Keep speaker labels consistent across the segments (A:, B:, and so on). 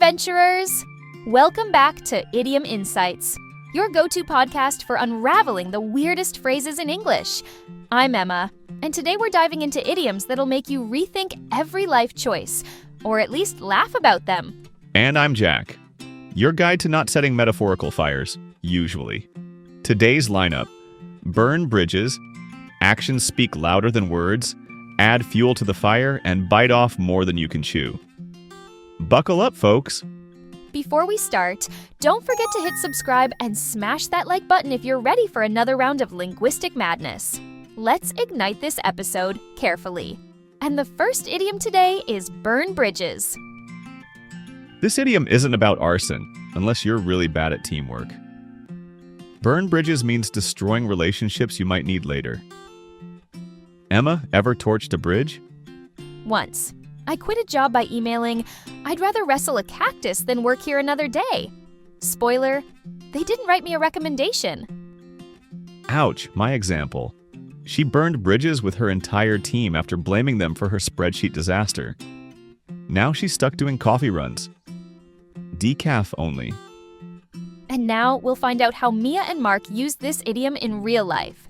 A: adventurers! Welcome back to Idiom Insights, your go-to podcast for unraveling the weirdest phrases in English. I'm Emma, and today we're diving into idioms that'll make you rethink every life choice, or at least laugh about them.
B: And I'm Jack, your guide to not setting metaphorical fires, usually. Today's lineup: burn bridges, actions speak louder than words, add fuel to the fire, and bite off more than you can chew. Buckle up, folks!
A: Before we start, don't forget to hit subscribe and smash that like button if you're ready for another round of linguistic madness. Let's ignite this episode carefully. And the first idiom today is burn bridges.
B: This idiom isn't about arson, unless you're really bad at teamwork. Burn bridges means destroying relationships you might need later. Emma, ever torched a bridge?
A: Once. I quit a job by emailing, "I'd rather wrestle a cactus than work here another day." Spoiler, they didn't write me a recommendation.
B: Ouch, my example. She burned bridges with her entire team after blaming them for her spreadsheet disaster. Now she's stuck doing coffee runs. Decaf only.
A: And now we'll find out how Mia and Mark used this idiom in real life.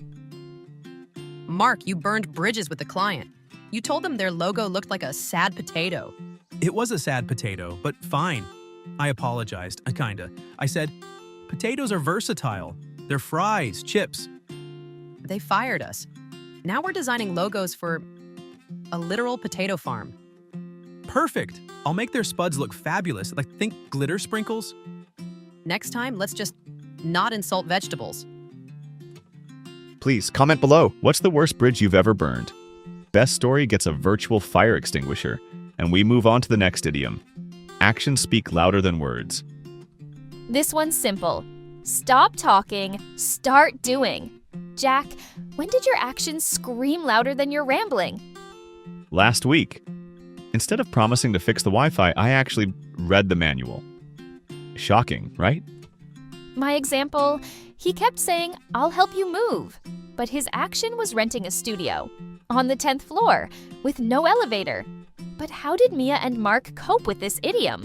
C: Mark, you burned bridges with the client. You told them their logo looked like a sad potato.
D: It was a sad potato, but fine. I apologized, kinda. I said, potatoes are versatile. They're fries, chips.
C: They fired us. Now we're designing logos for a literal potato farm.
D: Perfect. I'll make their spuds look fabulous, like think glitter sprinkles.
C: Next time, let's just not insult vegetables.
B: Please comment below. What's the worst bridge you've ever burned? Best story gets a virtual fire extinguisher, and we move on to the next idiom. Actions speak louder than words.
A: This one's simple. Stop talking, start doing. Jack, when did your actions scream louder than your rambling?
B: Last week. Instead of promising to fix the Wi-Fi, I actually read the manual. Shocking, right?
A: My example, he kept saying, "I'll help you move," but his action was renting a studio on the 10th floor with no elevator. But how did Mia and Mark cope with this idiom?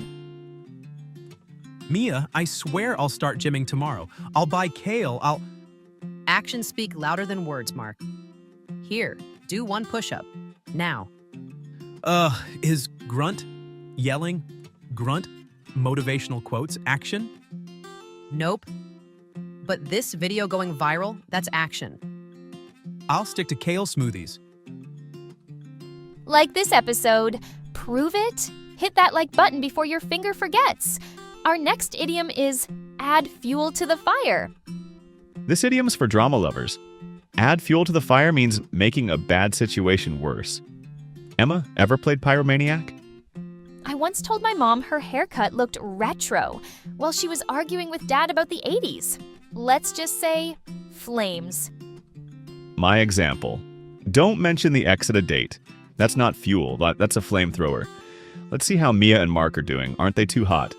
D: Mia, I swear I'll start gymming tomorrow. I'll buy kale,
C: Actions speak louder than words, Mark. Here, do one push-up. Now.
D: Is grunt, yelling, grunt, motivational quotes, action?
C: Nope. But this video going viral, that's action.
D: I'll stick to kale smoothies.
A: Like this episode, prove it? Hit that like button before your finger forgets. Our next idiom is add fuel to the fire.
B: This idiom's for drama lovers. Add fuel to the fire means making a bad situation worse. Emma, ever played Pyromaniac?
A: I once told my mom her haircut looked retro while she was arguing with Dad about the 80s. Let's just say flames.
B: My example. Don't mention the ex at a date. That's not fuel, that's a flamethrower. Let's see how Mia and Mark are doing. Aren't they too hot?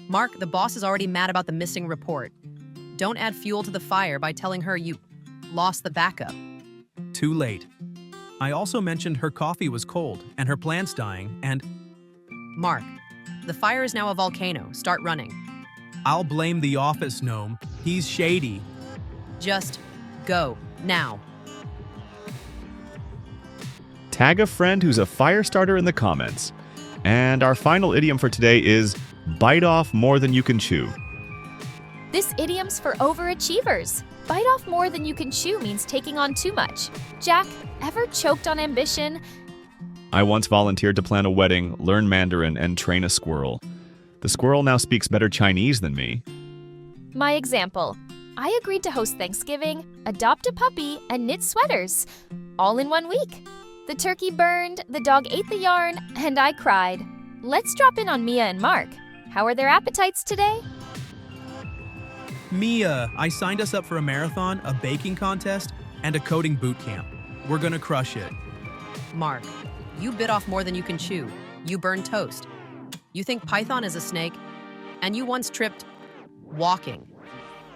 C: Mark, the boss is already mad about the missing report. Don't add fuel to the fire by telling her you lost the backup.
D: Too late. I also mentioned her coffee was cold and her plant's dying, and
C: Mark, the fire is now a volcano. Start running.
D: I'll blame the office gnome. He's shady.
C: Just go now.
B: Tag a friend who's a fire starter in the comments. And our final idiom for today is bite off more than you can chew.
A: This idiom's for overachievers. Bite off more than you can chew means taking on too much. Jack, ever choked on ambition?
B: I once volunteered to plan a wedding, learn Mandarin, and train a squirrel. The squirrel now speaks better Chinese than me.
A: My example, I agreed to host Thanksgiving, adopt a puppy, and knit sweaters. All in 1 week. The turkey burned, the dog ate the yarn, and I cried. Let's drop in on Mia and Mark. How are their appetites today?
D: Mia, I signed us up for a marathon, a baking contest, and a coding boot camp. We're gonna crush it.
C: Mark, you bit off more than you can chew. You burned toast. You think Python is a snake, and you once tripped walking.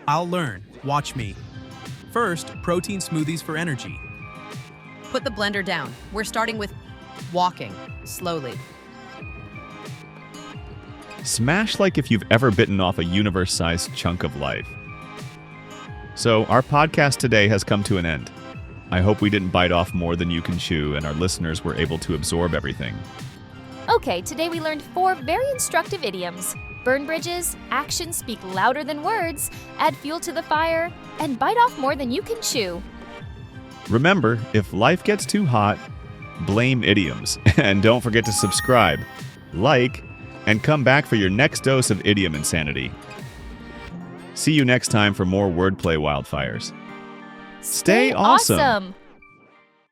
D: I'll learn. Watch me. First, protein smoothies for energy.
C: Put the blender down. We're starting with walking, slowly.
B: Smash like if you've ever bitten off a universe-sized chunk of life. So, our podcast today has come to an end. I hope we didn't bite off more than you can chew and our listeners were able to absorb everything.
A: Okay, today we learned 4 very instructive idioms. Burn bridges, actions speak louder than words, add fuel to the fire, and bite off more than you can chew.
B: Remember, if life gets too hot, blame idioms. And don't forget to subscribe, like, and come back for your next dose of idiom insanity. See you next time for more wordplay wildfires. Stay awesome!